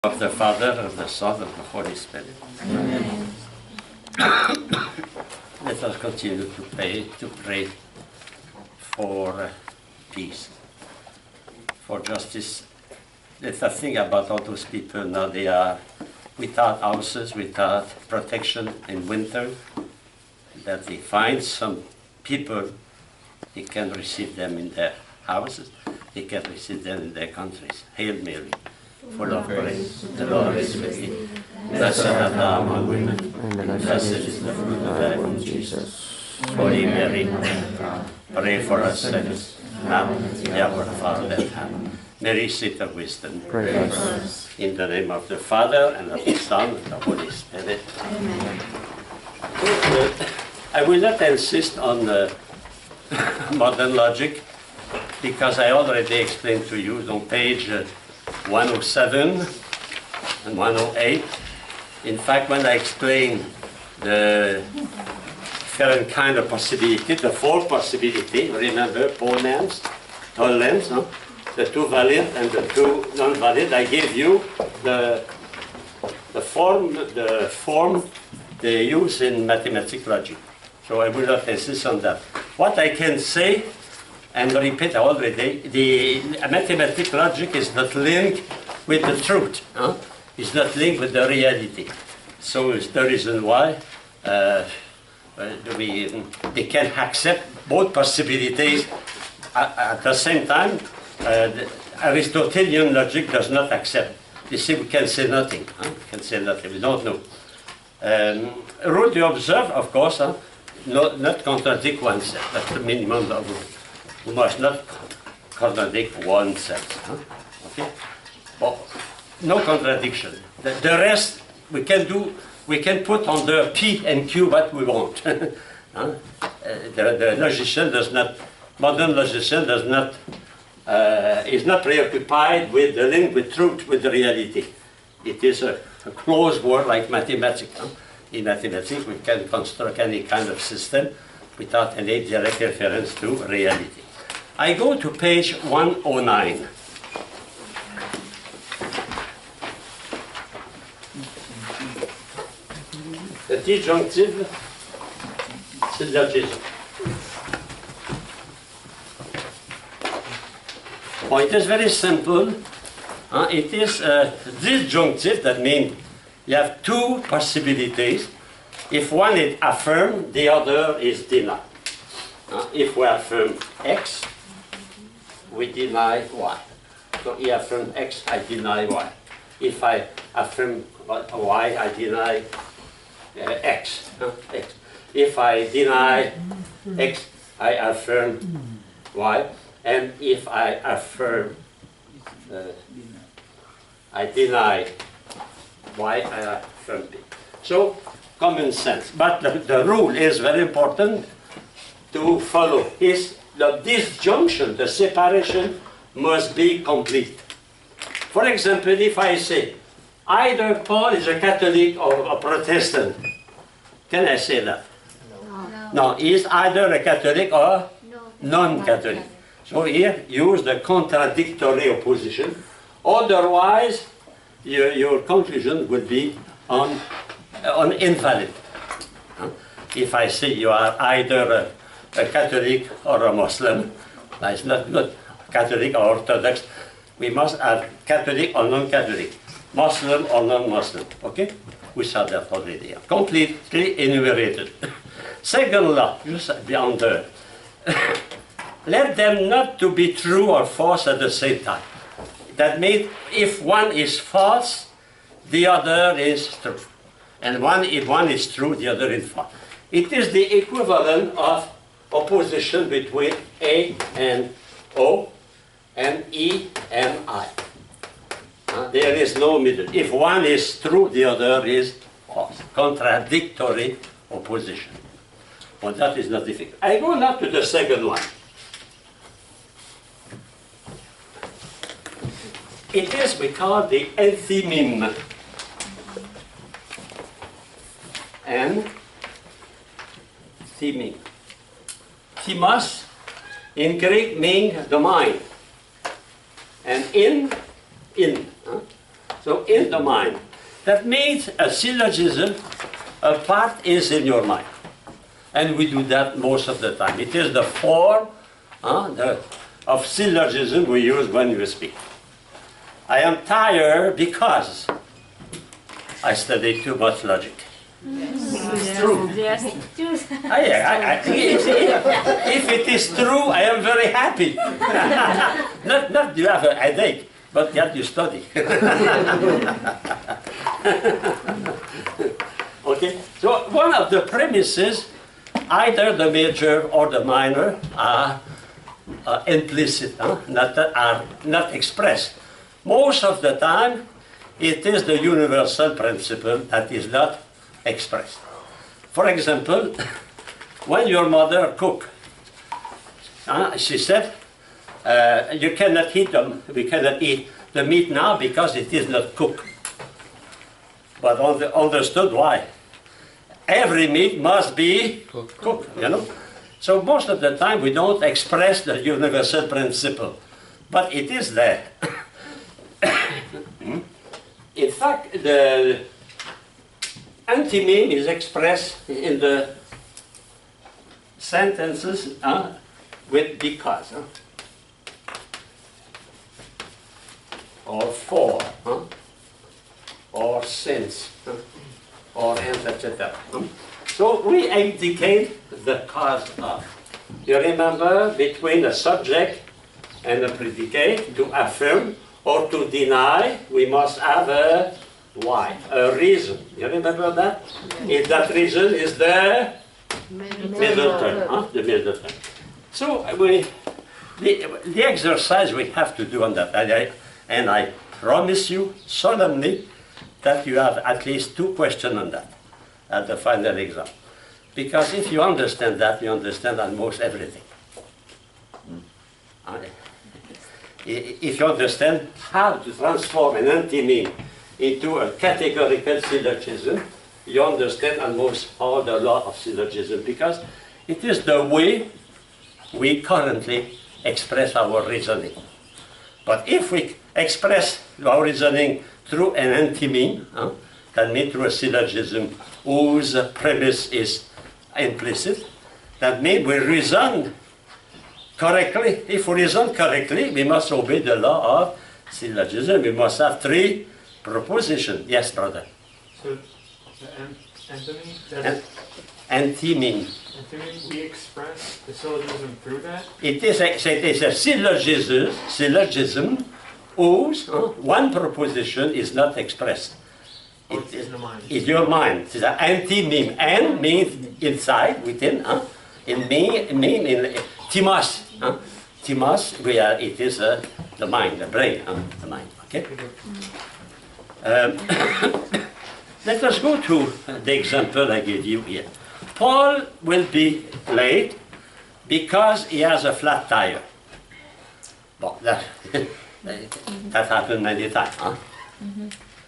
Of the Father, of the Son, of the Holy Spirit. Amen. Let us continue to pray for peace, for justice. Let us think about all those people now. They are without houses, without protection in winter, that they find some people, they can receive them in their houses, they can receive them in their countries. Hail Mary, full of grace, the Lord is with thee. Blessed art thou among women, and blessed is the fruit of thy womb, Jesus. Holy Mary, pray for us sinners, now and at the hour of our death. Amen. Mary, seat of wisdom, pray for us. In the name of the Father, and of the Son, and of the Holy Spirit. Amen. I will not insist on modern logic, because I already explained to you on page 107 and 108. In fact, when I explain the different kind of possibility, the four possibility, remember, ponens, tollens, no? The two valid and the two non-valid, I gave you the form they use in mathematical logic. So I will not insist on that. What I can say, and repeat already, the mathematical logic is not linked with the truth. Huh? It's not linked with the reality. So it's the reason why they can accept both possibilities at the same time. The Aristotelian logic does not accept. You see, we can say nothing. Huh? We can say nothing. We don't know. Rule to observe, of course, not contradict oneself. That's the minimum of rule. We must not contradict oneself. Huh? Okay? Well, no contradiction. The rest we can do. We can put under P and Q what we want. Huh? The logician does not. Modern logician does not. Is not preoccupied with the link with truth, with the reality. It is a closed word like mathematics. Huh? In mathematics, we can construct any kind of system without any direct reference to reality. I go to page 109. The disjunctive syllogism. Well, it is very simple. It is disjunctive, that means you have two possibilities. If one is affirmed, the other is denied. If we affirm X, we deny Y. So he affirms X, I deny Y. If I affirm Y, I deny X. X. If I deny X, I affirm Y. And if I affirm, I deny Y, I affirm B. So, common sense. But the rule is very important to follow. Is the disjunction, the separation, must be complete. For example, if I say, either Paul is a Catholic or a Protestant, can I say that? No, he is either a Catholic or non-Catholic. So here, use the contradictory opposition. Otherwise, your conclusion would be invalid. If I say you are either a Catholic or a Muslim, that's not good. Catholic or Orthodox, we must have Catholic or non-Catholic, Muslim or non-Muslim. Okay? We saw that already. Completely enumerated. Second law, just beyond there. Let them not to be true or false at the same time. That means if one is false, the other is true. And if one is true, the other is false. It is the equivalent of opposition between A and O and E and I. There is no middle. If one is true, the other is false. Contradictory opposition. Well, that is not difficult. I go now to the second one. It is, we call the enthymeme. Enthymeme. Thymos in Greek means the mind. And in. So So in the mind. That means a syllogism, a part is in your mind. And we do that most of the time. It is the form of syllogism we use when we speak. I am tired because I studied too much logic. It's true. Yes. If it is true, I am very happy. not you have a headache, but yet you study. Okay, so one of the premises, either the major or the minor are implicit, are not expressed. Most of the time, it is the universal principle that is not expressed. For example, when your mother cooked, she said, we cannot eat the meat now because it is not cooked. But understood why. Every meat must be cooked, you know. So most of the time we don't express the universal principle, but it is there. In fact, the antinomy is expressed in the sentences with because, or for, or since, or hence, etc. So we indicate the cause of. You remember, between a subject and a predicate, to affirm or to deny, we must have a why, a reason. You remember that? If that reason is the middle term, the middle term. So the exercise we have to do on that, and I promise you solemnly that you have at least 2 questions on that at the final exam. Because if you understand that, you understand almost everything. If you understand how to transform an antinomy into a categorical syllogism, you understand almost all the law of syllogism, because it is the way we currently express our reasoning. But if we express our reasoning through an antinomy, that means through a syllogism whose premise is implicit, that means we reason correctly. If we reason correctly, we must obey the law of syllogism. We must have 3 propositions. Yes, brother. So, antinomy? Antinomy. Antinomy, we express the syllogism through that? It is a syllogism whose one proposition is not expressed. It's in the mind. It's your mind. It's an antinomy. And means inside, within. In timos. Timos, it is the mind, the brain, the mind. Okay? Let us go to the example I gave you here. Paul will be late because he has a flat tire. Well, that happened many times.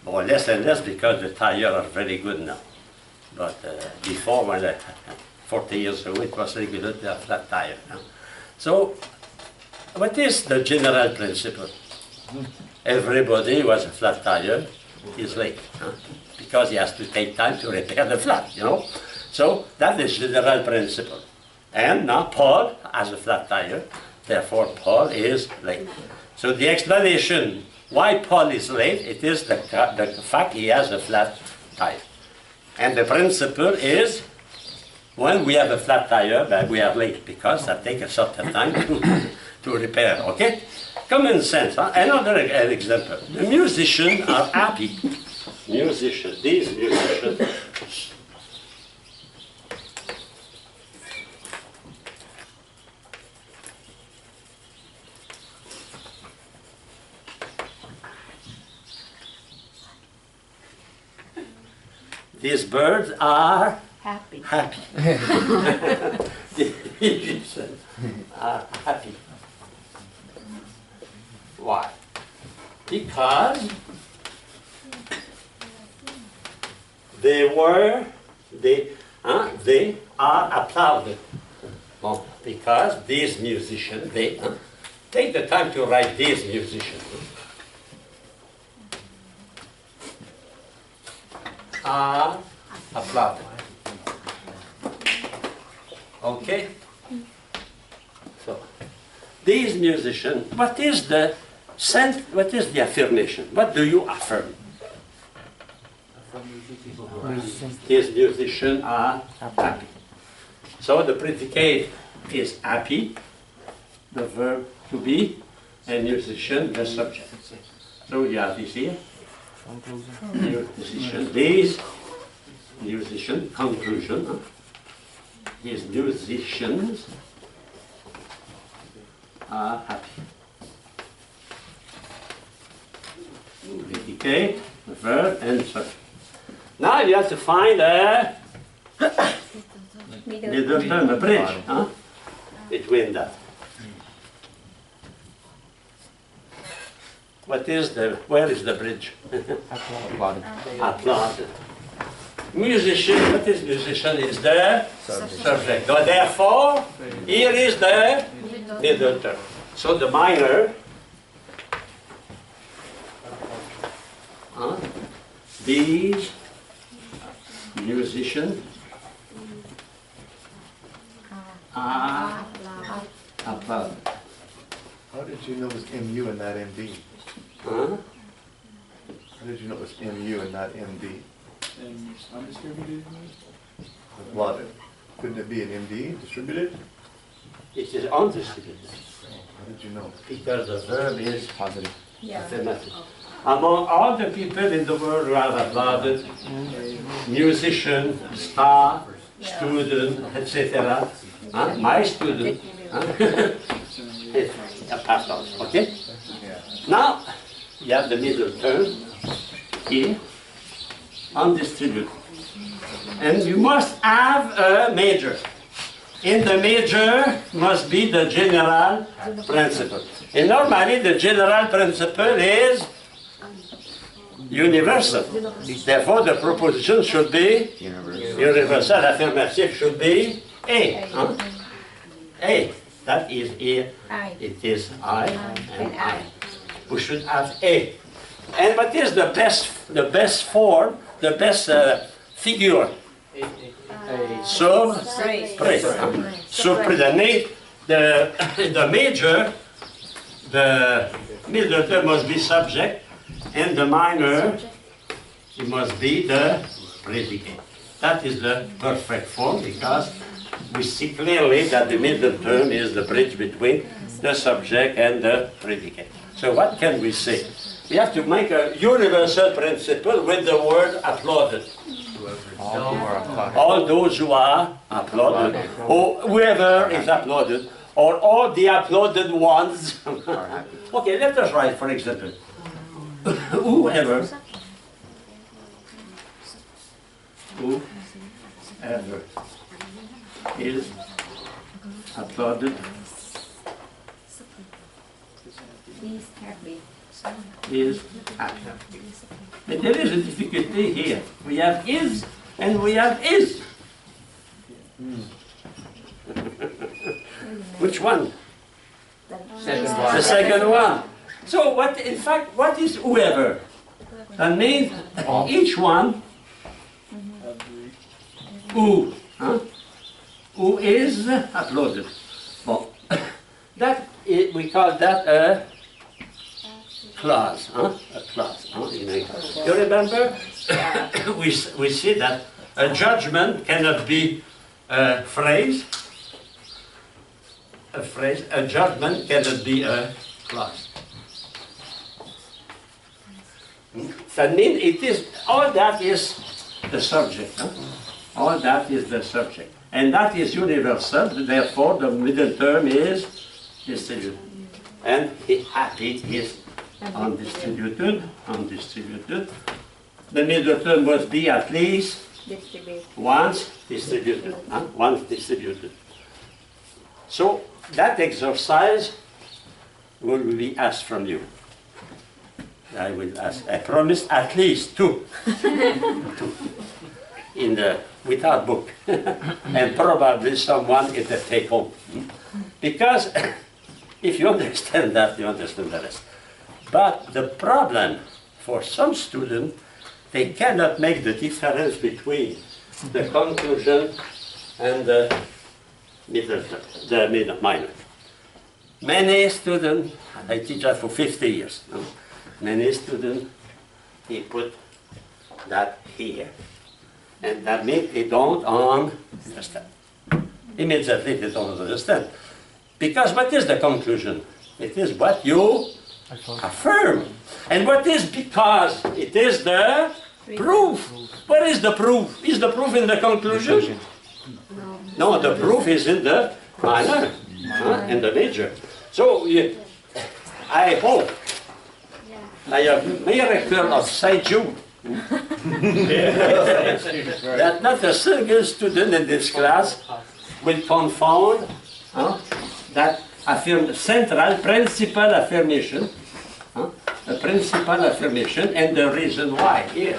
Well, less and less because the tires are very good now. But before, when 40 years ago, it was regular to have flat tire. So, what is the general principle? Everybody who has a flat tire is late, because he has to take time to repair the flat, you know. So, that is the general principle. And now Paul has a flat tire, therefore Paul is late. So the explanation why Paul is late, it is the fact he has a flat tire. And the principle is, when we have a flat tire, then we are late, because that takes a certain time to repair, okay? Common sense, Another example. The musicians are happy. These musicians, these birds are Happy. The Egyptians are happy. Why? Because they are applauded. Well, because these musicians, they take the time to write these musicians. are applauded. Okay? So, these musicians, what is the affirmation? What do you affirm? These musicians are happy. So the predicate is happy, the verb to be, and musician, the subject. So you have this here. Musician, these musician, conclusion. These musicians are happy. Predicate, the verb, and subject. Now you have to find a middle term, a bridge, between that. Where is the bridge? Applauded. Musician, what is musician? Is the subject. So therefore, here is the middle term. So the minor, these musicians are applauded. How did you know it was MU and not MD? Huh? How did you know it was MU and not MD? And undistributed? Applauded. Couldn't it be an MD, distributed? It is undistributed. How did you know? Because the verb is Positive. affirmative. Among all the people in the world who have applauded, musician, star, student, etc., my student, passed on. Okay? Now, you have the middle term here, undistributed. And you must have a major. In the major must be the general principle. And normally the general principle is universal. Therefore the proposition should be universal. Affirmative should be A. A. That is A. It is I and I. We should have A. And what is the best form, the best figure? So, the major, the middle term must be subject, and the minor, it must be the predicate. That is the perfect form because we see clearly that the middle term is the bridge between the subject and the predicate. So what can we say? We have to make a universal principle with the word applauded. All those who are applauded, or whoever is applauded, or all the applauded ones. Okay, let us write, for example, whoever is applauded is happy. But there is a difficulty here. We have is and we have is. Which one? The second one. So what, in fact, what is whoever? That means each one who is applauded. Well, we call that a clause. A clause. You remember? we see that a judgment cannot be a phrase. A judgment cannot be a clause. That means it is, all that is the subject. All that is the subject. And that is universal, therefore the middle term is distributed. And happy is undistributed. The middle term must be at least once distributed. Once distributed. So that exercise will be asked from you. I will ask. I promise at least two. In the without book, and probably someone in the take home. Because if you understand that, you understand the rest. But the problem for some students they cannot make the difference between the conclusion and the middle minor. Many students, I teach that for 50 years, no? Many students, he put that here. And that means they don't understand. Immediately they don't understand. Because what is the conclusion? It is what you affirm. And what is because? It is the proof. What is the proof? Is the proof in the conclusion? No, the proof is in the minor, in the major. So I hope I have miracle of St. Jude. That not a single student in this class will confound that central principal affirmation, a principal affirmation, and the reason why here.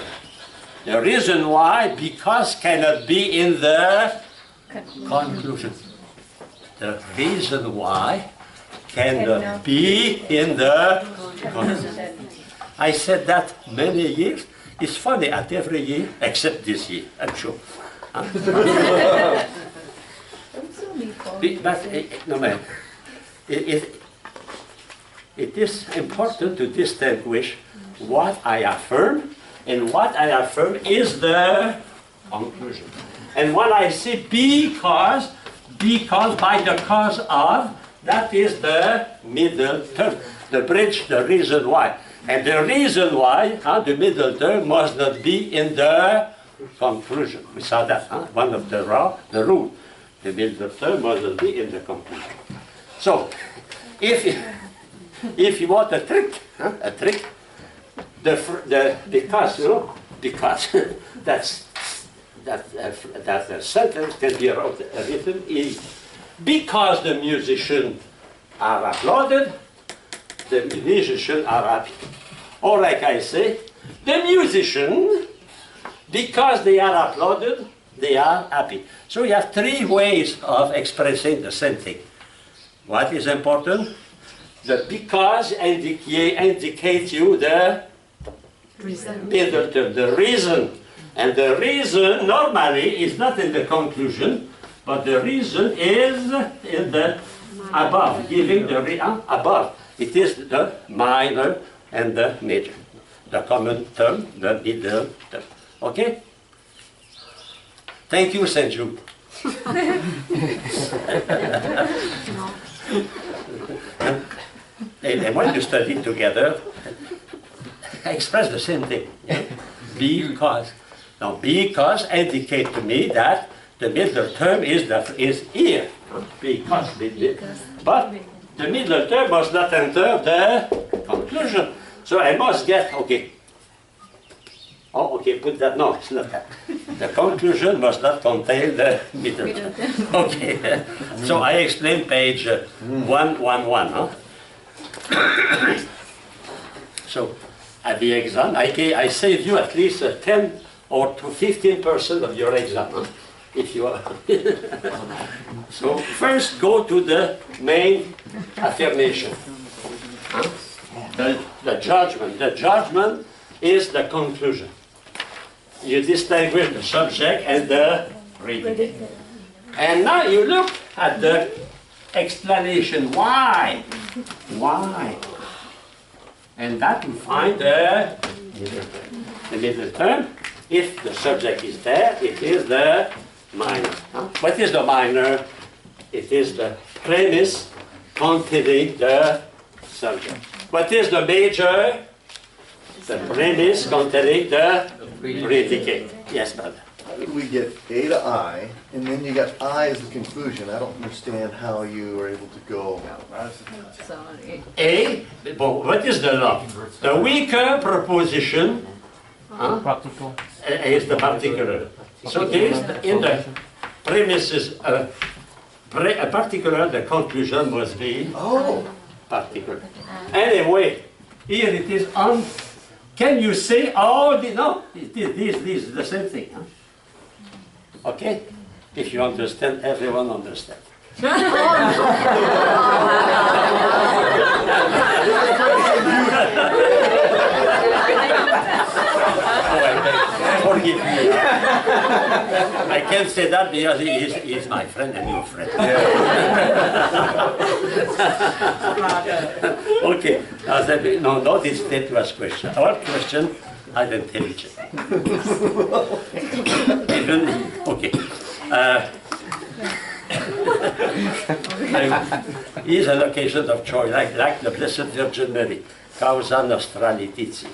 The reason why, because cannot be in the conclusion. The reason why cannot be in the conclusion. I said that many years. It's funny at every year, except this year, I'm sure. It is important to distinguish what I affirm, and what I affirm is the conclusion. And when I say because by the cause of, that is the middle term, the bridge, the reason why. And the reason why, the middle term must not be in the conclusion. We saw that, one of the rule. The middle term must not be in the conclusion. So, if you want a trick, because that sentence can be written is because the musicians are applauded, the musicians are happy. Or like I say, the musicians, because they are applauded, they are happy. So you have three ways of expressing the same thing. What is important? The because indicates you the middle term, the reason. And the reason normally is not in the conclusion, but the reason is in the above, giving the above. It is the minor and the major. The common term, the middle term. Okay? Thank you, St. Jude. And when you study together, express the same thing. Because. Now, because indicate to me that the middle term is here. Because. But the middle term must not enter the conclusion. So I must get, okay. Oh, okay, put that, no, it's not that. The conclusion must not contain the middle term. Okay, so I explain page 111. So at the exam, I save you at least 10 or to 15% of your exam. If you are. So first go to the main affirmation. The judgment. The judgment is the conclusion. You distinguish the subject and the predicate. And now you look at the explanation. Why? Why? And that you find the middle term. If the subject is there, it is the minor. What is the minor? It is the premise containing the subject. What is the major? The premise containing the predicate. Yes, brother. How did we get A to I, and then you got I as the conclusion? I don't understand how you are able to go. A, but what is the law? The weaker proposition is the particular. So there is in the premises a particular, the conclusion must be particular. Anyway, here it is on. Can you say all the, no, this is the same thing. Huh? Okay? If you understand, everyone understands. Forgive me. I can't say that because he's my friend and your friend. Okay. No, not his state was question. Our question had intelligence. Okay. Is an occasion of joy, like the Blessed Virgin Mary, causa nostra laetitia,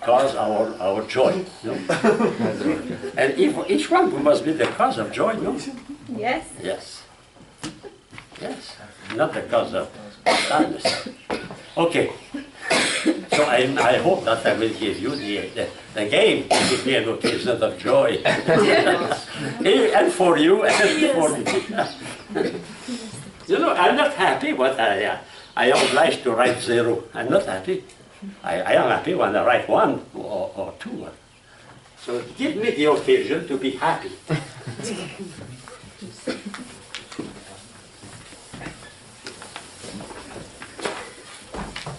cause our joy. No? And each one must be the cause of joy, no? Yes. Yes. Yes. Not the cause of sadness. Okay. So I hope that I will give you the game to be an occasion of joy. And for you and for me. You know, I'm not happy when I am obliged to write 0. I'm not happy. I am happy when I write 1 or 2. So give me the occasion to be happy.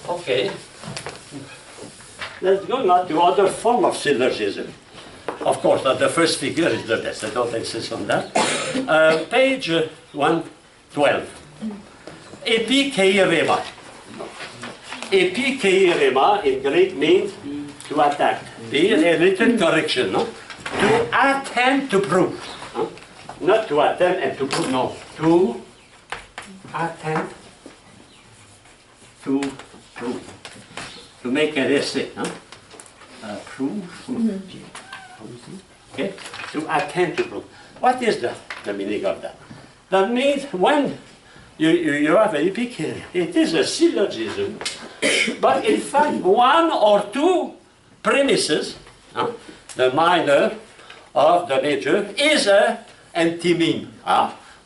Okay. Let's go now to other form of syllogism. Of course, the first figure is the best. I don't insist on that. Page 112. Epikeirema. Epikeirema in Greek means to attack. Here a little correction, no? To attempt to prove. Huh? Not to attempt and to prove, no. To attempt to prove. To make an essay. Huh? Prove. Okay? To attempt to prove. What is the meaning of that? That means when you have an epikeirema, it is a syllogism, but in fact 1 or 2 premises, the minor of the major, is an antimeme.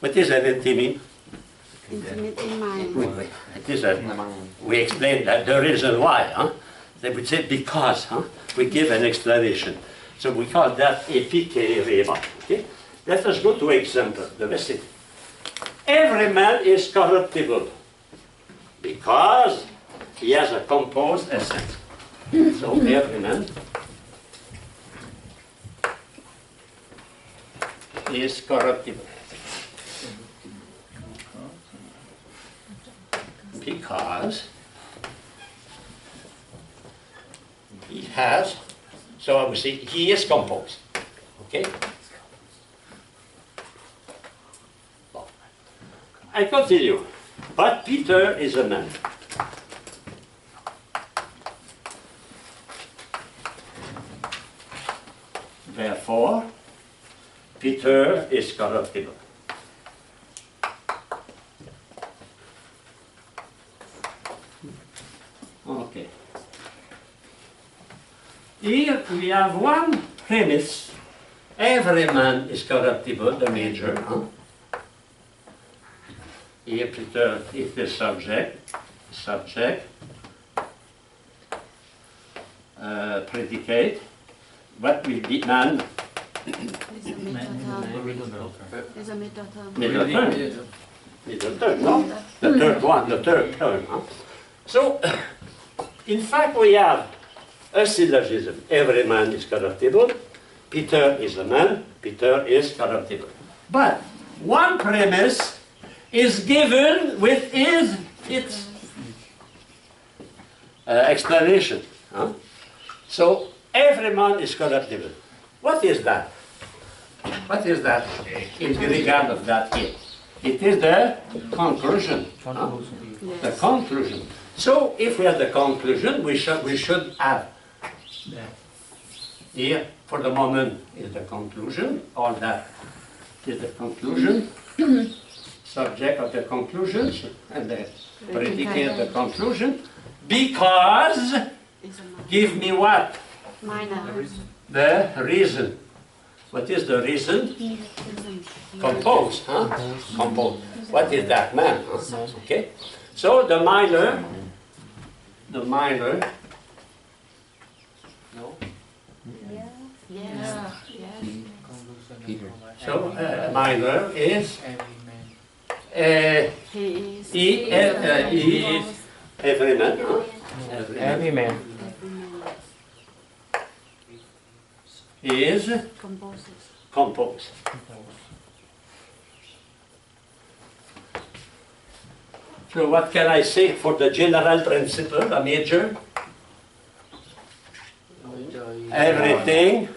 What is an antimeme? Intimate in mind. It is we explain that the reason why. They would say because. We give an explanation. So we call that epikeirema. Okay? Let us go to example. The message. Every man is corruptible because he has a composed essence. So every man is corruptible because he has, so I would say he is composed. Okay? I continue. But Peter is a man. Therefore, Peter is corruptible. Okay. Here we have one premise. Every man is corruptible, the major. Here Peter is the subject, predicate. What will be man? There's a middle term. Middle term. Middle term, no? The third one, the third term. So, in fact, we have a syllogism. Every man is corruptible. Peter is a man. Peter is corruptible. But one premise is given with its explanation. So, every man is corruptible. What is that? What is that in regard of that here? It is the conclusion. Yes. The conclusion. So, if we have the conclusion, we should have here, for the moment, is the conclusion. All that is the conclusion. Subject of the conclusions and the predicate of the conclusion. Because, give me what? Minor. The reason. What is the reason? Composed, Composed. What is that, man? Okay. So the minor. No. Yeah. So minor is. He is every man. Every man. is Composes. composed. So what can I say for the general principle, a major? Everything,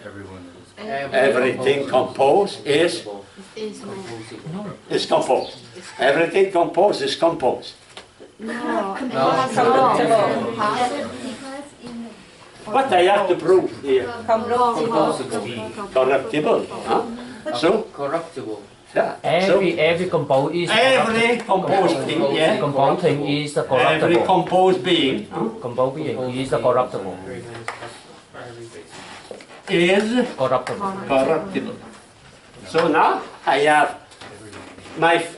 everything composed is composed. Everything composed is composed. No. What I have to prove here? Corruptible. Huh? So, Corruptible. yeah. So, Every composed is every composed thing, yeah. composed thing is the Every corruptible. composed being Composed being is the corruptible. is Corruptible. corruptible. So now I have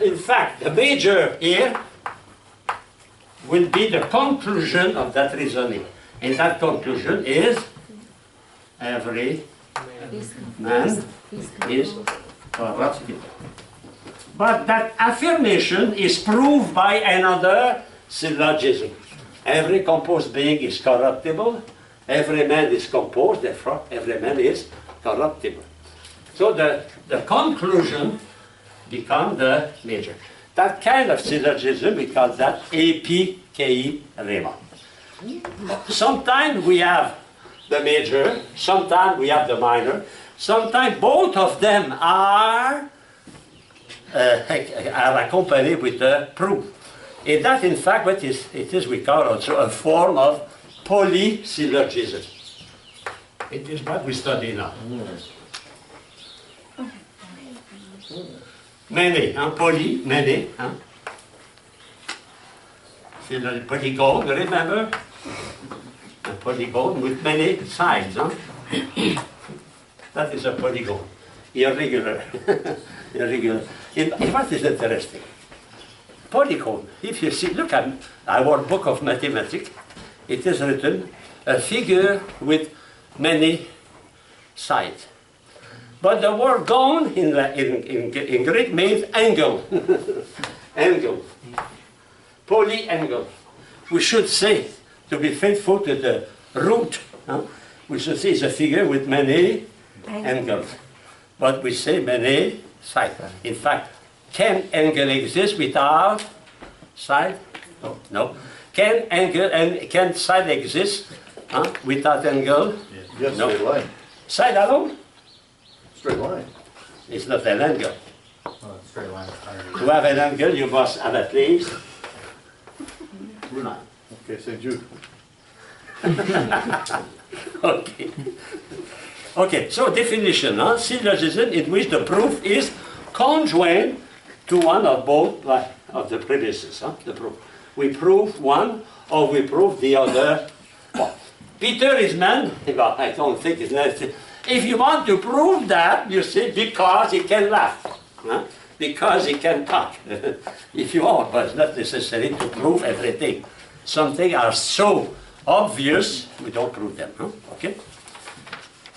in fact, the major here will be the conclusion of that reasoning. And that conclusion is every man is corruptible. But that affirmation is proved by another syllogism. Every composed being is corruptible. Every man is composed, therefore every man is corruptible. So the conclusion becomes the major. That kind of syllogism, we call that A.P.K.E. Raymond. Sometimes we have the major, sometimes we have the minor, sometimes both of them are accompanied with a proof. And that, in fact, what it is we call also a form of polysyllogism. It is what we study now. Many, poly, many. Polygon, remember? A polygon with many sides. That is a polygon. Irregular. Irregular. What is interesting? Polygon, if you see, look at our book of mathematics, it is written a figure with many sides. But the word gone in Greek means angle. Angle. Polyangle. We should say, to be faithful to the root, we should say it's a figure with many angles. But we say many sides. In fact, can angle exist without side? No. No. Can angle and can side exist without angle? Yes, No. straight line. Side alone? Straight line. It's not an angle. Straight line. To have an angle, you must have at least two lines. Okay, St. Jude. Okay. Okay, so definition, syllogism in which the proof is conjoined to one or both of the premises, the proof. We prove one or we prove the other. Well, Peter is man, well, I don't think it's necessary. If you want to prove that, you say because he can laugh, because he can talk. If you want, but it's not necessary to prove everything. Some things are so obvious, we don't prove them, okay?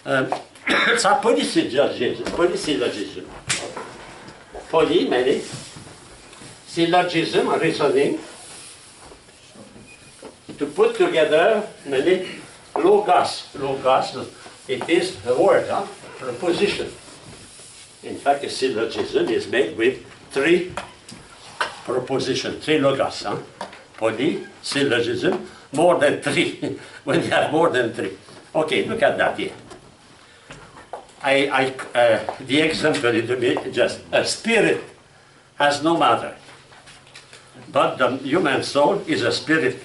It's a polysyllogism. Poly, many. Syllogism, reasoning. To put together many logos. Logos, it is a word, preposition. In fact, a syllogism is made with three propositions, three logos. Poly, syllogism, more than three, when you have more than three. Okay, look at that here. The example is just a spirit has no matter, but the human soul is a spirit.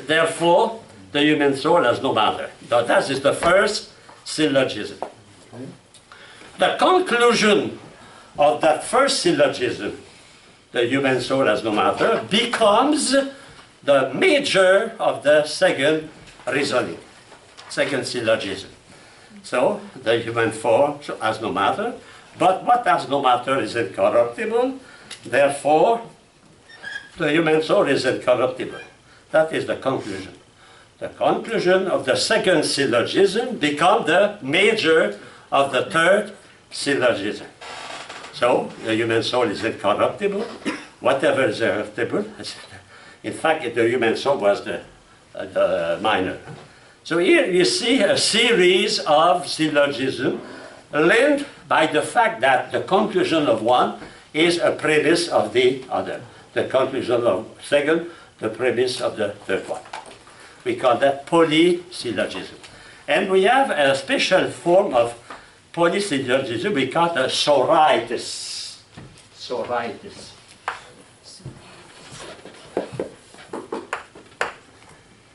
Therefore, the human soul has no matter. Now, that is the first syllogism. The conclusion of that first syllogism, the human soul has no matter, becomes the major of the second reasoning, second syllogism. So, the human form has no matter, but what has no matter is incorruptible, therefore, the human soul is incorruptible. That is the conclusion. The conclusion of the second syllogism becomes the major of the third syllogism. So, the human soul is incorruptible, whatever is corruptible. In fact, the human soul was the minor. So here you see a series of syllogisms linked by the fact that the conclusion of one is a premise of the other. The conclusion of second, the premise of the third one. We call that polysyllogism. And we have a special form of polysyllogism we call the sorites. Sorites.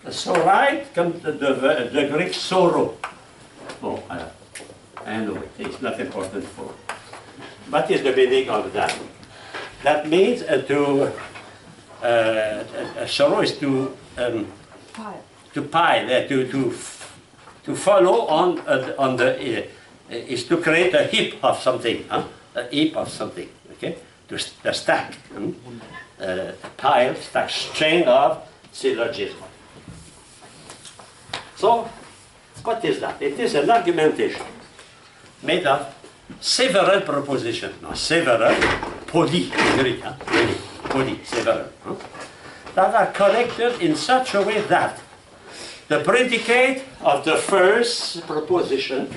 The sorite comes from the Greek sorrow. Oh, I know it. It's not important for. What is the meaning of that? That means sorrow is to pile, to follow on the is to create a heap of something, a heap of something. Okay, the stack, pile, stack, chain of syllogism. So, what is that? It is an argumentation made of several propositions. No, several, poly, Greek, poly, several, that are connected in such a way that the predicate of the first proposition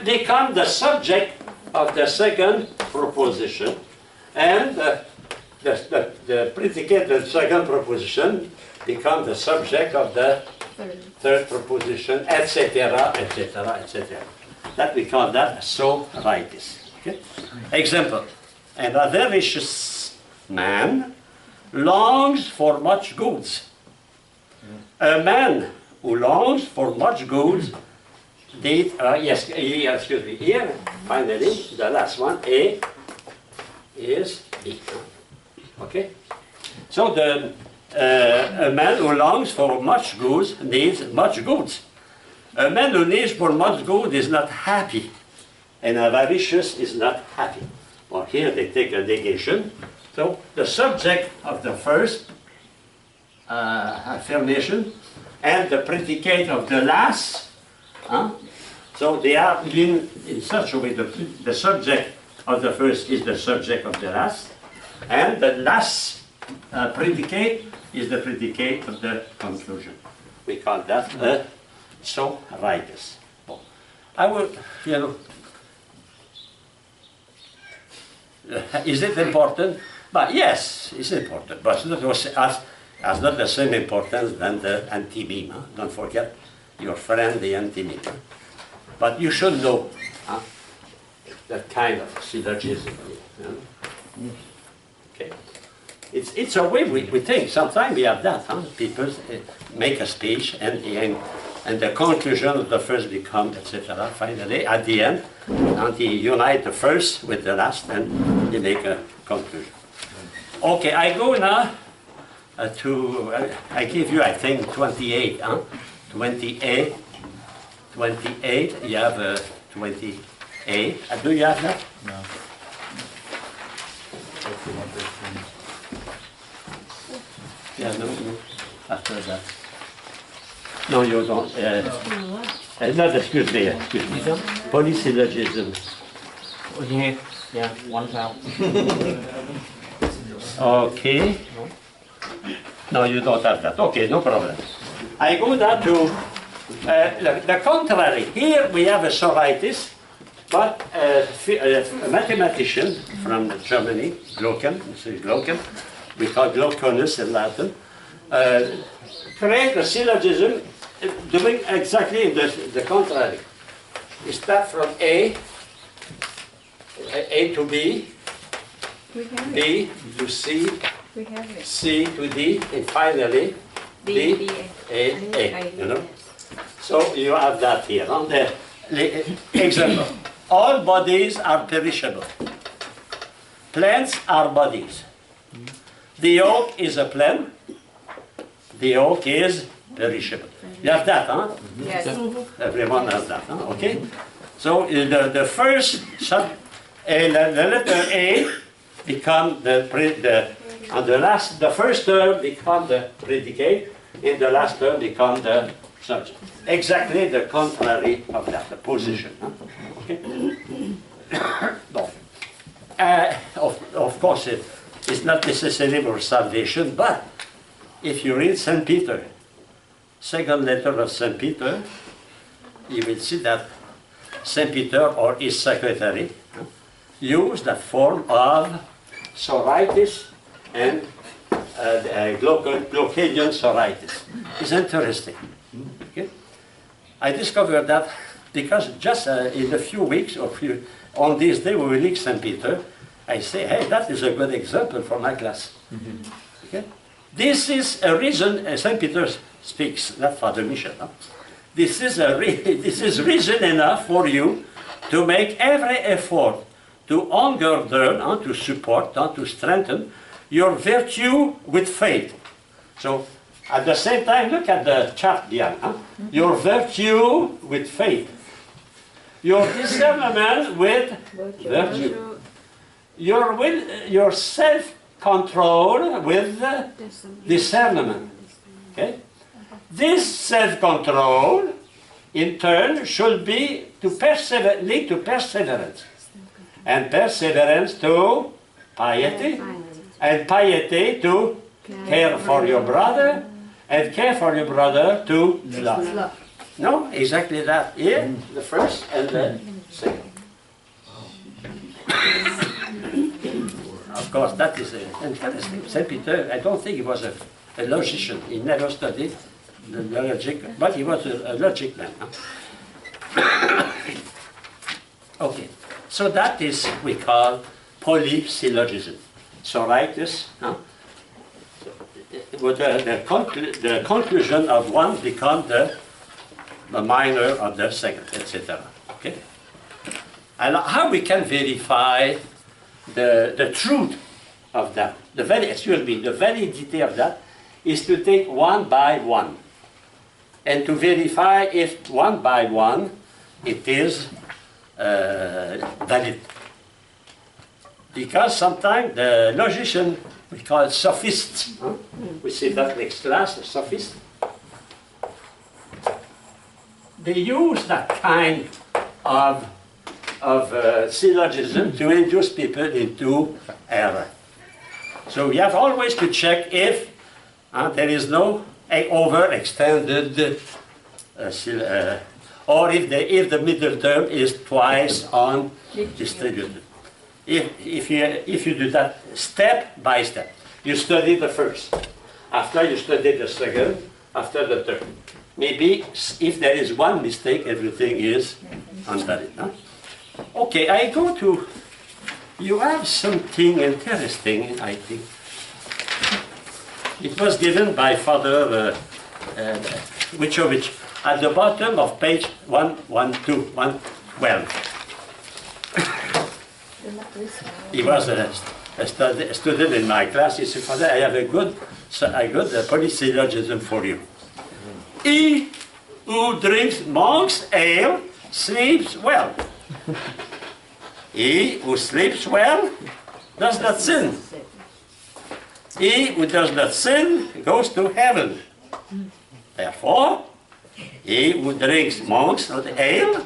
become the subject of the second proposition, and the predicate of the second proposition become the subject of the third proposition, etc., etc., etc. That we call that sorites. Okay? Example: an avaricious man longs for much goods. A man who longs for much goods, excuse me, here, finally, the last one, A is B. Okay? So a man who longs for much goods needs much goods. A man who needs for much goods is not happy. And avaricious is not happy. Well, here they take a negation. So the subject of the first affirmation and the predicate of the last, so they are in such a way the subject of the first is the subject of the last, and the last predicate is the predicate of the conclusion. We call that sorites. I would, is it important? But yes, it's important, but it has not the same importance than the anti-meme. Don't forget your friend, the anti-meme. But you should know that kind of syllogism. Okay. It's a way we think. Sometimes we have that. People make a speech and the conclusion of the first becomes, etc. Finally, at the end, and they unite the first with the last and they make a conclusion. Okay, I go now I give you, I think, 28. 28. 28, you have 28. Do you have that? No. Yeah, no. After that. No, you don't. No, excuse me. Polysyllogism. Here, yeah, 1 pound. Okay. No, you don't have that. Okay, no problem. I go down to the contrary. Here we have a sorites, but a mathematician from Germany, Glaucon, we call Glauconus in Latin, create a syllogism doing exactly the contrary. We start from A to B, We have it. B to C, We have it. C to D, and finally D, A, you know? So you have that here. On the example, all bodies are perishable. Plants are bodies. The oak is a plant. The oak is perishable. You have that, huh? Yes. Everyone has that, huh? Okay? So the first the letter A become the first term become the predicate, and the last term become the subject. Exactly the contrary of that, the position. Huh? Okay? Of course, it's not necessary for salvation, but if you read St. Peter, second letter of St. Peter, you will see that St. Peter or his secretary used the form of psoriasis and Glauconian psoriasis. It's interesting. Okay? I discovered that because just in a few weeks or on this day we will read St. Peter, I say, hey, that is a good example for my class. Okay? This is a reason, St. Peter speaks, not Father Michel. No? This is reason enough for you to make every effort to undergird, to support, to strengthen your virtue with faith. So, at the same time, look at the chart behind. Your virtue with faith. Your discernment with virtue. Your self-control with discernment. Okay? This self-control, in turn, should be to lead to perseverance. And perseverance to piety. And piety to care for your brother. And care for your brother to love. No, exactly that. Here, the first and the second. Of course, that is interesting. St. Peter, I don't think he was a logician. He never studied the logic, but he was a logic man. Okay, so that is we call polysyllogism. Psoriasis, the conclusion of one becomes the minor of the second, etc. Okay, and how we can verify the truth of that, the validity of that, is to take one by one, and to verify if one by one it is valid. Because sometimes the logician, we call it sophists. We see that next class, the sophists. They use that kind of syllogism to induce people into error. So we have always to check if there is no overextended or if the middle term is twice undistributed. If you do that step by step, you study the first, after you study the second, after the third. Maybe if there is one mistake, everything is unvalid. Huh? Okay, I go to, you have something interesting, I think. It was given by Father Wichovich at the bottom of page 112, 112. He was a student in my class. He said, Father, I have a good polysyllogism for you. He who drinks monk's ale sleeps well. He who sleeps well does not sin. He who does not sin goes to heaven. Therefore, he who drinks monk's ale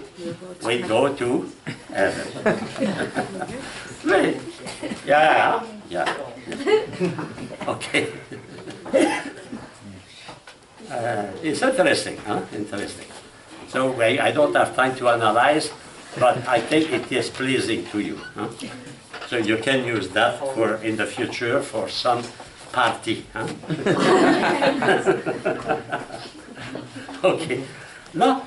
will go to heaven. Right? Yeah. Okay. It's interesting, huh? Interesting. So I don't have time to analyze, but I think it is pleasing to you. Huh? So you can use that for in the future for some party. Huh? Okay. Now,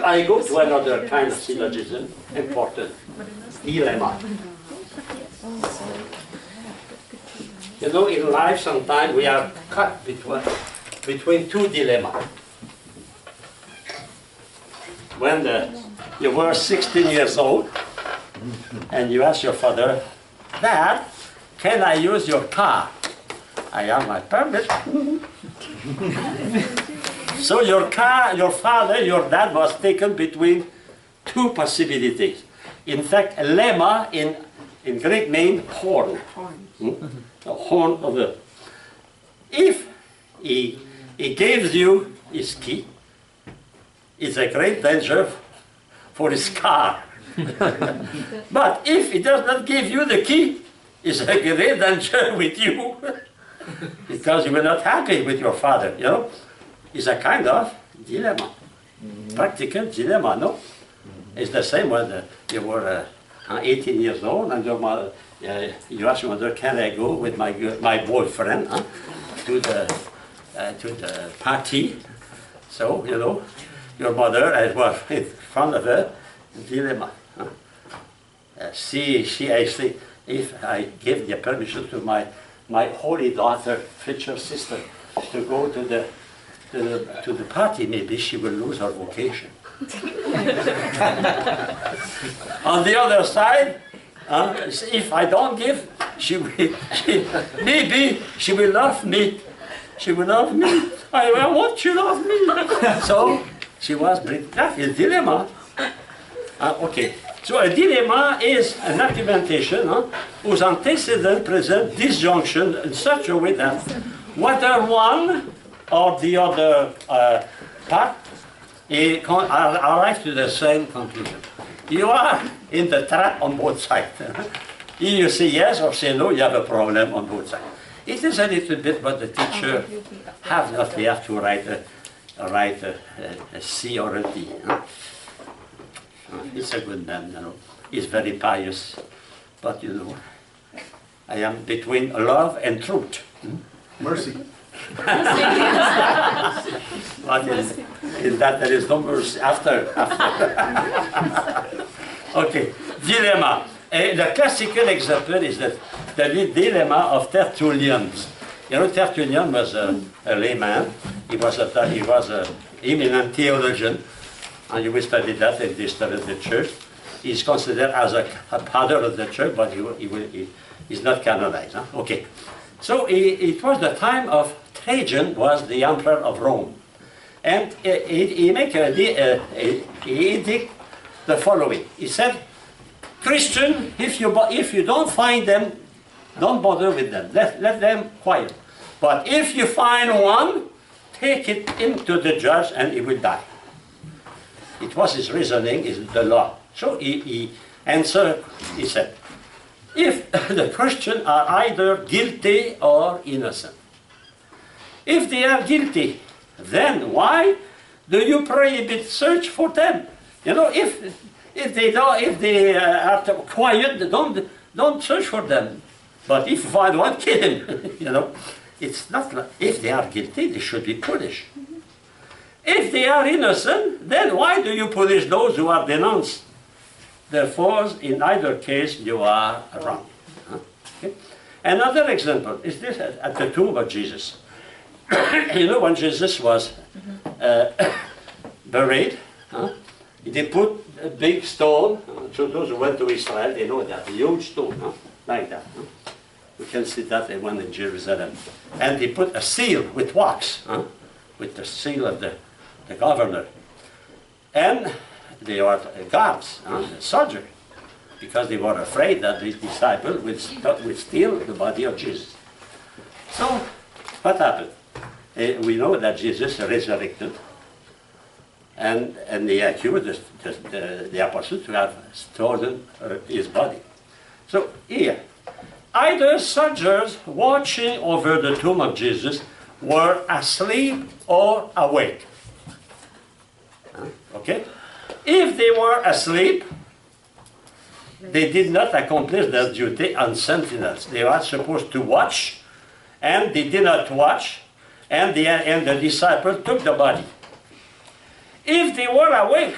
I go to another kind of syllogism, important, dilemma. You know, in life sometimes we are cut between two dilemmas. When you were 16 years old, and you ask your father, Dad, can I use your car? I have my permit. So your father, your dad was taken between two possibilities. In fact, a lemma in Greek means horn. The horn of the... If he gives you his key, it's a great danger for his car. But if he does not give you the key, it's a great danger with you. because you were not happy with your father, you know. It's a kind of dilemma, practical dilemma, no? It's the same when you were 18 years old and your mother, you asked your mother, can I go with my boyfriend to the party? So, you know, your mother was in front of her dilemma. She actually, if I give the permission to my holy daughter, future sister, to go to the party, maybe she will lose her vocation. On the other side, if I don't give, maybe she will love me. She will love me. I want you to love me. So she was bring that is dilemma. Okay. So a dilemma is an argumentation whose antecedent present disjunction in such a way that whether one or the other part arrive to the same conclusion. You are in the trap on both sides. If you say yes or say no, you have a problem on both sides. It is a little bit what the teacher have to write a C or a D. He's a good man, you know. He's very pious, but you know, I am between love and truth. Mercy. But in that there is no mercy after. Okay, dilemma. The classical example is that the dilemma of Tertullian. You know, Tertullian was a layman. He was an eminent theologian, and you will study that in the history of the church. He's considered as a father of the church, but he's not canonized. Okay, so it was the time of Trajan, was the emperor of Rome, and he made he edict the following. He said, Christian, if you don't find them, don't bother with them. Let them quiet. But if you find one, take it into the judge and he will die. It was his reasoning, is the law. So he answered, he said, if the Christians are either guilty or innocent. If they are guilty, then why do you prohibit search for them? You know, if they are quiet, don't search for them. But if you find one, kill him. You know, it's not like, if they are guilty, they should be punished. If they are innocent, then why do you punish those who are denounced? Therefore, in either case, you are wrong. Okay? Another example is this at the tomb of Jesus. You know, when Jesus was buried, they put a big stone. So those who went to Israel, they know that, a huge stone, like that. We can see that they went in Jerusalem. And they put a seal with wax, with the seal of the governor. And they were guards, soldiers, because they were afraid that these disciples would steal the body of Jesus. So, what happened? We know that Jesus resurrected, and they accused the apostles to have stolen his body. So, here, either soldiers watching over the tomb of Jesus were asleep or awake. Okay? If they were asleep, they did not accomplish their duty on sentinels. They were supposed to watch, and they did not watch, and the disciples took the body. If they were awake,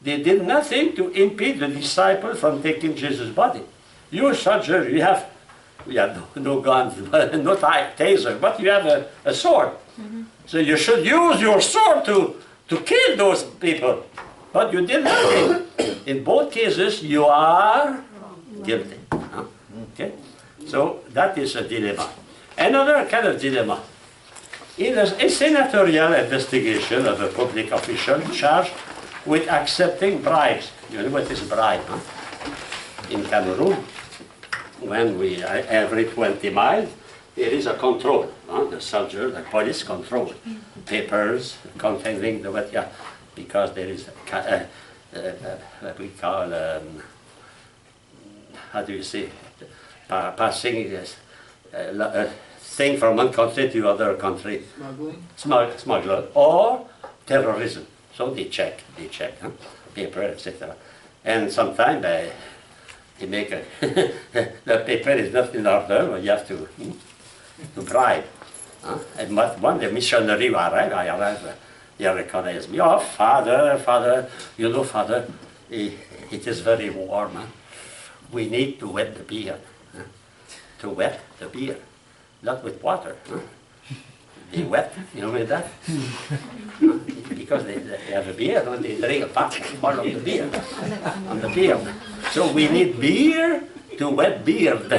they did nothing to impede the disciples from taking Jesus' body. You soldiers, you have no guns, no taser, but you have a sword. So you should use your sword to kill those people. But you did nothing. In both cases, you are guilty. Okay? So that is a dilemma. Another kind of dilemma. In a senatorial investigation of a public official charged with accepting bribes. You know what is a bribe? In Cameroon, when every 20 miles, there is a control. The soldier, the police control papers containing the what, because there is what we call, how do you say, passing thing from one country to other country, Smuggling? smuggler, or terrorism. So they check, huh? Paper, etc. And sometimes they make a the paper is not in order, but you have to bribe. Huh? And one the missionary arrived, he recognized me. Oh, Father, you know, Father, it is very warm. Huh? We need to wet the beer. Huh? To wet the beer, not with water. Huh? They wet, you know that? Because they have a beer, and they drink a part of the beer, on the beer. So we need beer to wet beard.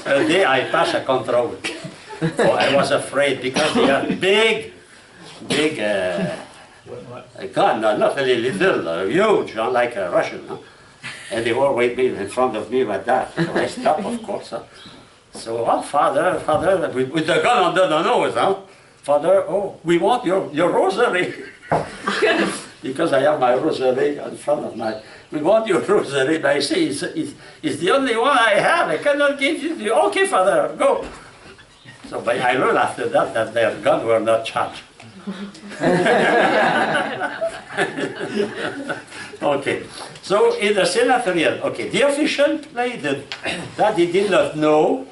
A day I passed a control. Oh, I was afraid because they are big, gun, not a little, huge, like a Russian. Huh? And they were waiting in front of me like that. So I stopped, of course. Huh? So, oh, Father, with the gun under the nose, huh? Father, oh, we want your rosary. Because I have my rosary in front of my, we want your rosary. But I say, it's the only one I have. I cannot give you the, okay, Father, go. So, but I learned after that their guns were not charged. Okay, so in the senatorial, okay, the official played that he did not know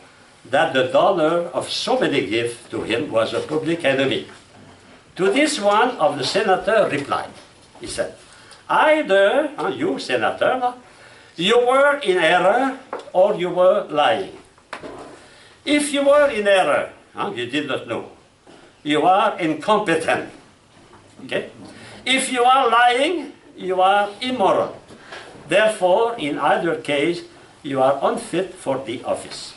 that the donor of so many gifts to him was a public enemy. To this one of the senator replied, he said, either, you senator, you were in error or you were lying. If you were in error, you did not know, you are incompetent. Okay? If you are lying, you are immoral. Therefore, in either case, you are unfit for the office.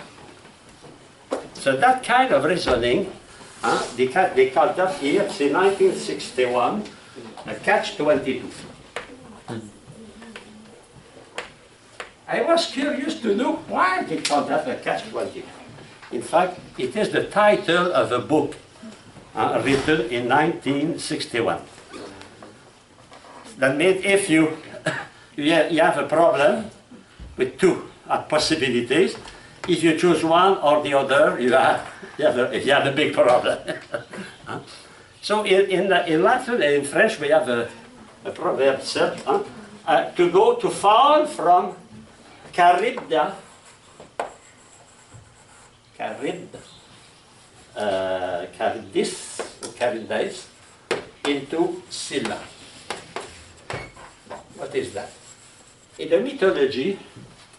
So that kind of reasoning, they called that here, see 1961, a catch-22. I was curious to know why they called that a catch-22. In fact, it is the title of a book written in 1961. That means if you have a problem with two possibilities, if you choose one or the other, you have a big problem. So in Latin and in French we have a proverb said, to fall from Charybdis into Scylla. What is that? In the mythology,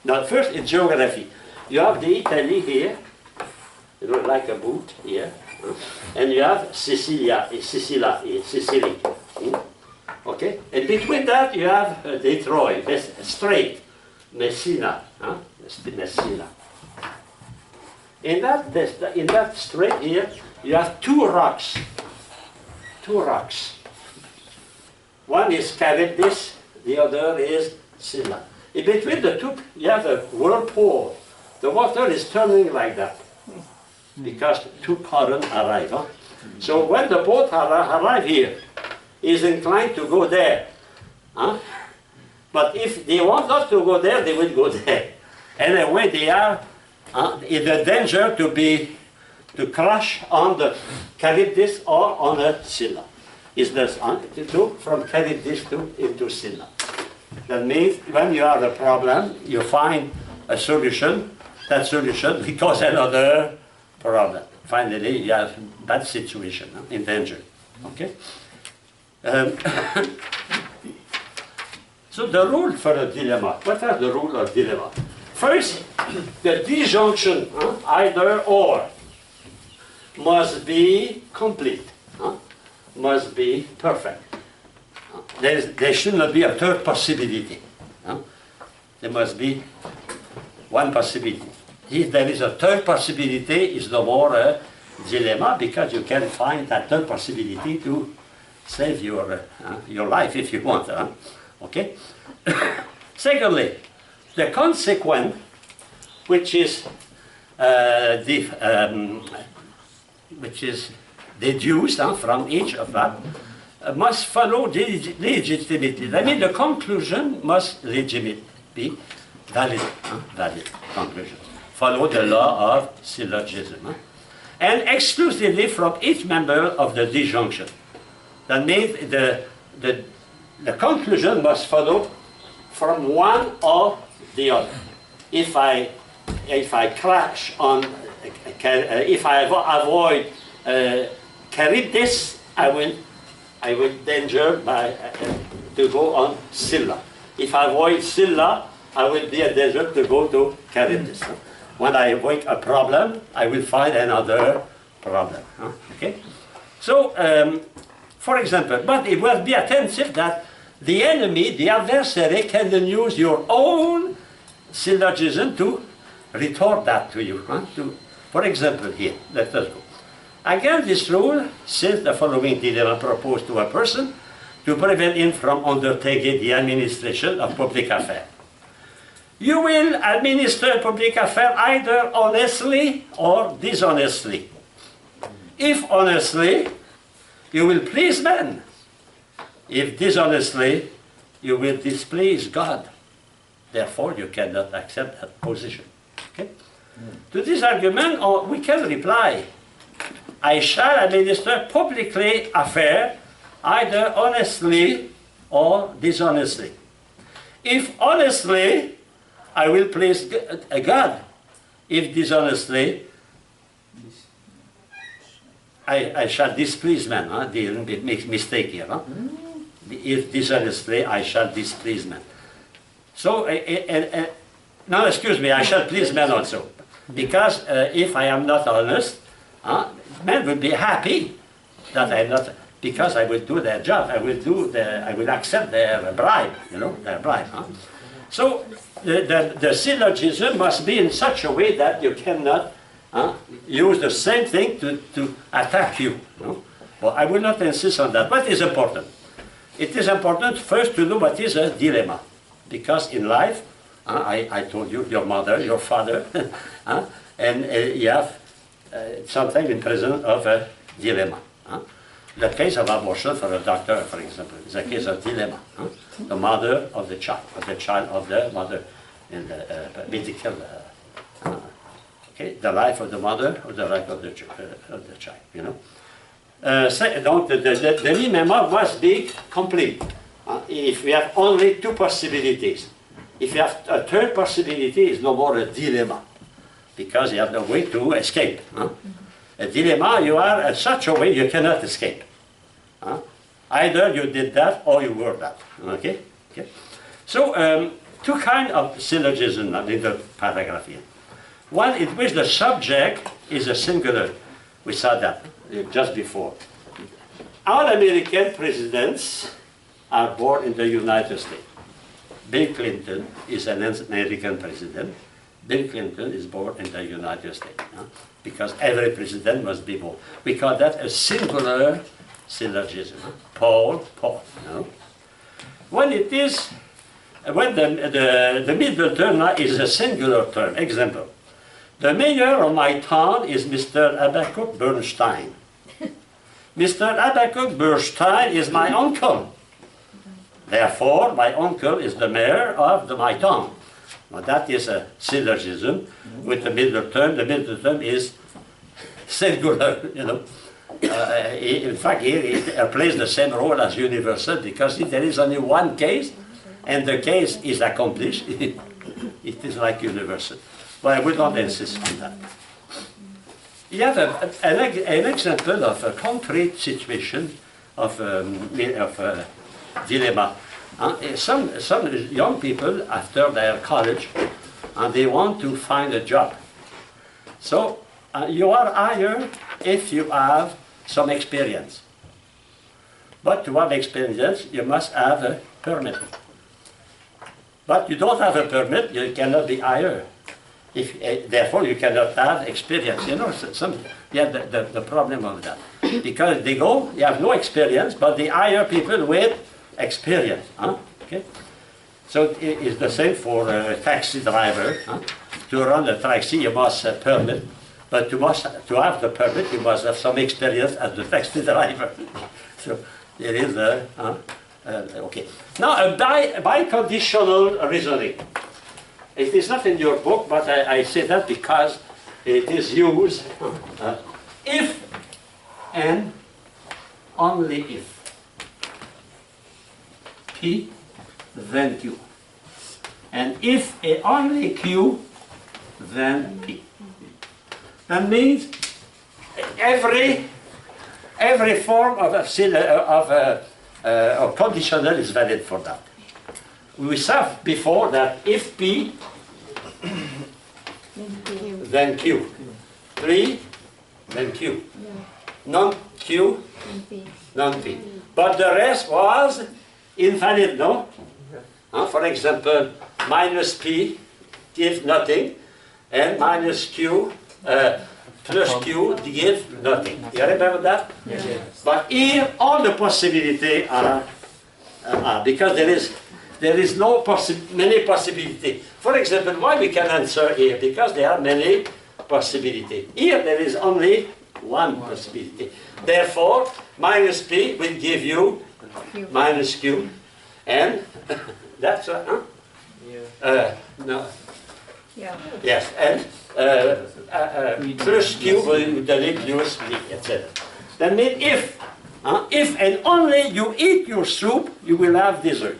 now first in geography, you have the Italy here, you know, like a boot here, and you have Sicily. Okay? And between that you have Detroit, Strait, Messina. Messina. In that strait here, you have two rocks. One is Charybdis, the other is Scylla. In between the two, you have a whirlpool. The water is turning like that because two currents arrive. Huh? So when the boat arrive here, is inclined to go there. Huh? But if they want not to go there, they will go there. Anyway, they are in the danger to crash on the Charybdis or on the Scylla. Is this from Charybdis into Scylla? That means when you have a problem, you find a solution. That solution will cause another problem. Finally, you have bad situation, in danger. Okay. So the rule for a dilemma. What are the rules of dilemma? First, the disjunction, either or, must be complete, must be perfect. There should not be a third possibility. There must be one possibility. If there is a third possibility, it's no more a dilemma because you can find that third possibility to save your life if you want. Okay? Secondly, the consequent, which is deduced from each of that, must follow legitimately. I mean, the conclusion must be valid, valid conclusions. Follow the law of syllogism. And exclusively from each member of the disjunction. That means the conclusion must follow from one or the other. If I crash on, if I avoid Charybdis, I will danger by, to go on Scylla. If I avoid Scylla, I will be a danger to go to Charybdis. When I avoid a problem, I will find another problem. Okay? So, for example, but it will be attentive that the enemy, the adversary, can then use your own syllogism to retort that to you. For example, here, let us go. Again, this rule says the following dilemma proposed to a person to prevent him from undertaking the administration of public affairs. You will administer public affairs either honestly or dishonestly. If honestly, you will please men. If dishonestly, you will displease God. Therefore, you cannot accept that position. Okay? To this argument, we can reply, I shall administer publicly affairs either honestly or dishonestly. If honestly, I will please God. If dishonestly, I shall displease man. It makes mistake here. If dishonestly, I shall displease man. So, now excuse me, I shall please men also. Because if I am not honest, men will be happy that I'm not, because I will do their job. I will accept their bribe, their bribe. So the syllogism must be in such a way that you cannot use the same thing to attack you. Well, I will not insist on that. What is important? It is important first to know what is a dilemma. Because in life, I told you, your mother, your father, and you have sometimes in presence of a dilemma. The case of abortion for a doctor, for example, is a case of dilemma. The mother of the child of the mother, in the medical, okay, the life of the mother or the life of the child, donc the dilemma must be complete. If we have only two possibilities, if you have a third possibility, it's no more a dilemma, because you have no way to escape. A dilemma, you are in such a way you cannot escape. Either you did that or you were that. Okay? So, two kinds of syllogism in the paragraph here. One in which the subject is a singular. We saw that just before. All American presidents are born in the United States. Bill Clinton is an American president. Bill Clinton is born in the United States. Because every president must be born. We call that a singular syllogism. Paul. When the middle term is a singular term. Example. The mayor of my town is Mr. Habakkuk Bernstein. Mr. Habakkuk Bernstein is my uncle. Therefore, my uncle is the mayor of my town. Now that is a syllogism with the middle term. The middle term is singular, in fact, here it plays the same role as universal, because if there is only one case, and the case is accomplished, it is like universal. But I would not insist on that. You have an example of a concrete situation of dilemma. Some young people, after their college, they want to find a job. So you are hired if you have some experience. But to have experience, you must have a permit. But you don't have a permit, you cannot be hired. Therefore, you cannot have experience. The problem of that. Because they go, they have no experience, but they hire people with experience. Okay? So it is the same for a taxi driver. To run a taxi, you must have a permit. But to have the permit, you must have some experience as a taxi driver. So there is okay. Now, a biconditional reasoning. It is not in your book, but I say that because it is used if and only if. P, then Q. And if and only Q, then P. That means every form of conditional is valid for that. We saw before that if P, then Q. 3, then Q. Non-Q, non-P. But the rest was invalid, no? For example, minus P gives nothing, and minus Q plus Q gives nothing. You remember that? Yes. But here, all the possibilities are because there is no many possibilities. For example, why we can answer here? Because there are many possibilities. Here there is only one possibility. Therefore, minus P will give you minus Q, and that's no. Yeah. Yes, and plus Q will donate plus V, etc. That means if and only you eat your soup, you will have dessert.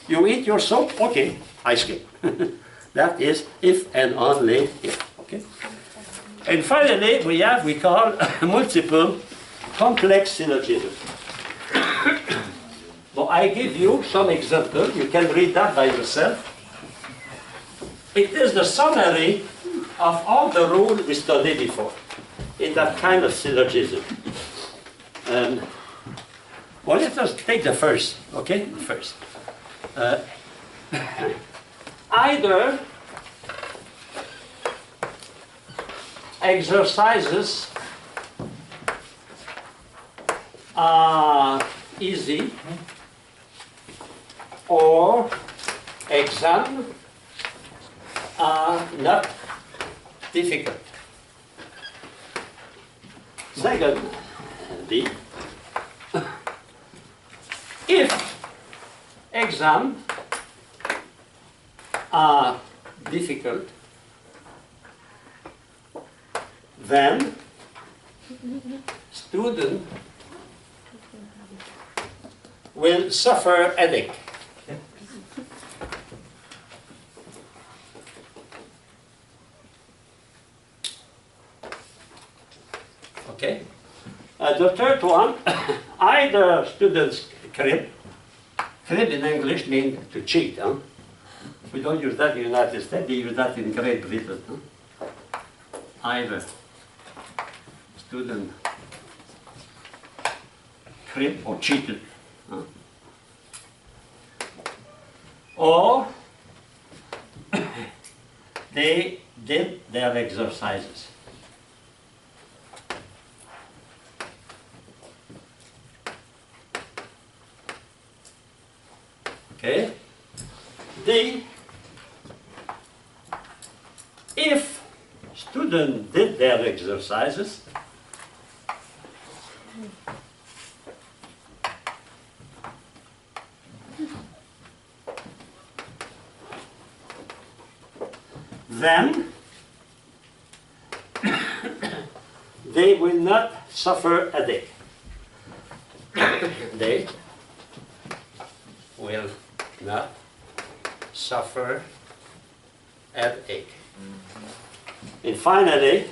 You eat your soup, okay, ice cream. That is if and only if. Okay. And finally, we call multiple complex syllogisms. Well, I give you some examples. You can read that by yourself. It is the summary of all the rules we studied before in that kind of syllogism. Well, let us take the first, okay? First. Either exercises are easy or exams are not difficult. Second, B. If exams are difficult, then student will suffer headache. Okay. The third one, either students crib in English means to cheat. Huh? We don't use that in the United States, we use that in Great Britain. Huh? Either student crib or cheated. Huh? Or they did their exercises. Okay. D. If students did their exercises, then they will not suffer headache. They will not suffer headache. And finally,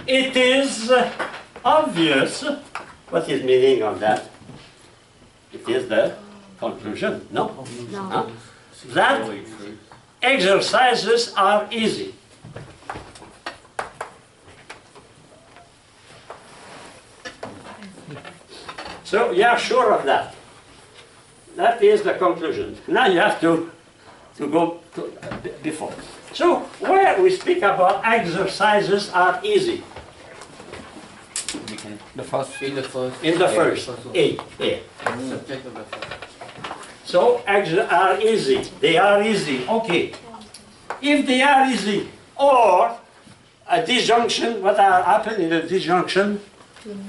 it is obvious. What is meaning of that? It is the conclusion. No? Huh? That exercises are easy. So you are sure of that. That is the conclusion. Now you have to go to before. So where we speak about exercises are easy. The first. In the first. A. Subject of the first. So are easy. They are easy. Okay. If they are easy, or a disjunction, what happens in a disjunction?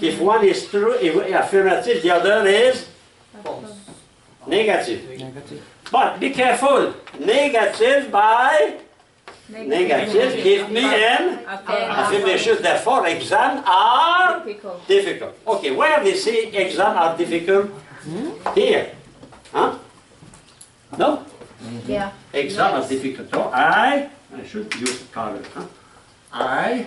If one is true, if affirmative, the other is False. negative. Negative. But be careful. Negative by negative give me an affirmation. Therefore, exams are Difficult. difficult. Okay, where they say exams are difficult? Here. Huh? No? Yeah. Exams are difficult. So I should use the color. Huh? I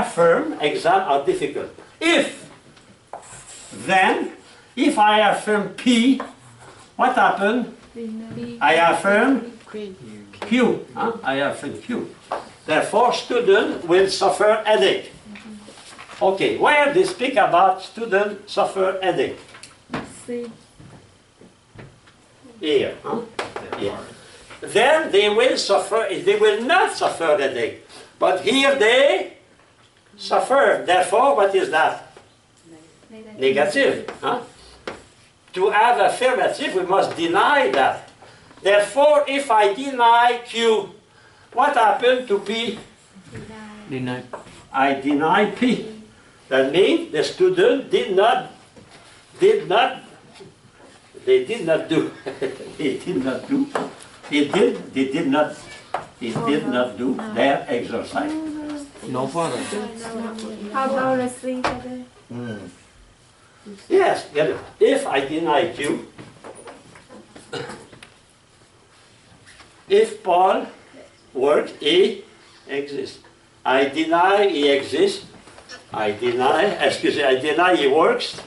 affirm exams are difficult. Then, if I affirm P, what happened? I affirm Q. Huh? I affirm Q. Therefore, student will suffer headache. Okay, where they speak about student suffer headache? See. Here. Huh? Here. Then they will suffer, they will not suffer headache. But here they suffer. Therefore, what is that? Negative. Huh? To have affirmative, we must deny that. Therefore, if I deny Q, what happened to P? Deny. I deny P. That means the student they did not do their exercise. No further. How about a C? Yes, get it. If I deny Q, if Paul works, he exists. I deny he exists. I deny he works.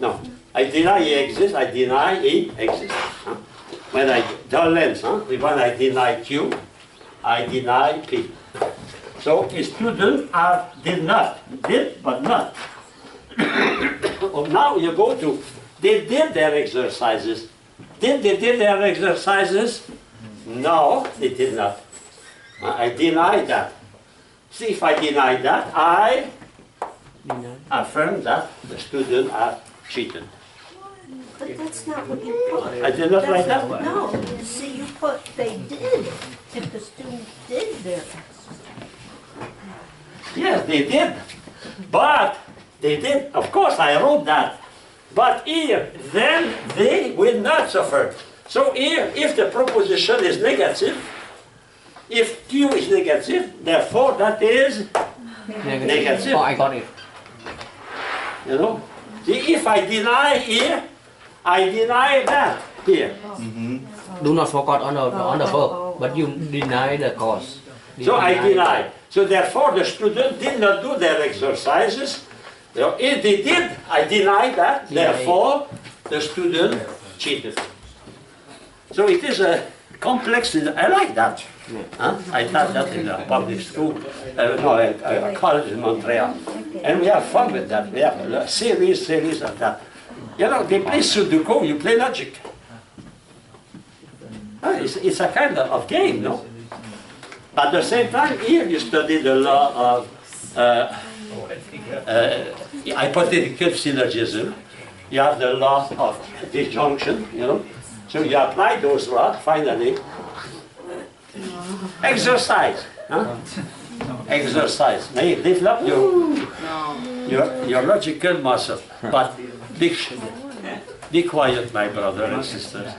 No, I deny he exists. I deny he exists. Huh? When I when I deny Q, I deny P. So students did but not. Oh, now you go to, they did their exercises. Did they did their exercises? No, they did not. I deny that. See, if I deny that, I affirm that the students are cheated. But that's not what you put. I did not write that. No, see, you put they did, if the student did their exercise. Yes, they did. But they did. Of course, I wrote that. But here, then they will not suffer. So here, if the proposition is negative, if Q is negative, therefore that is negative. Oh, I got it. You know? See, if I deny here, I deny that here. Do not forget on the verb, but you deny the cause. So I deny. So therefore the student did not do their exercises. You know, if they did, I deny that. Therefore the student cheated. So it is a complex, I like that. Huh? I taught that in a public school, a college in Montreal. And we have fun with that. We have a series of that. You know, they play Sudoku, you play logic. It's a kind of game, no? But at the same time, here you study the law of hypothetical syllogism. You have the law of disjunction, you know. So you apply those laws, finally. Exercise. Huh? Exercise. May develop your logical muscle. But be quiet, my brother and sisters.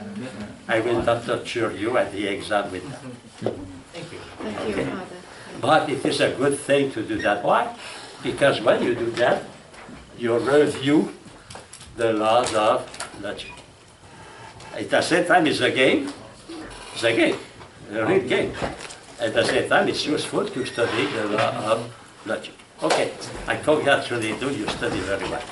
I will not torture you at the exam with that. Thank you, Father. But it is a good thing to do that. Why? Because when you do that, you review the laws of logic. At the same time, it's a game. It's a game, a real game. At the same time, it's useful to study the law of logic. Okay, I congratulate you. You study very well.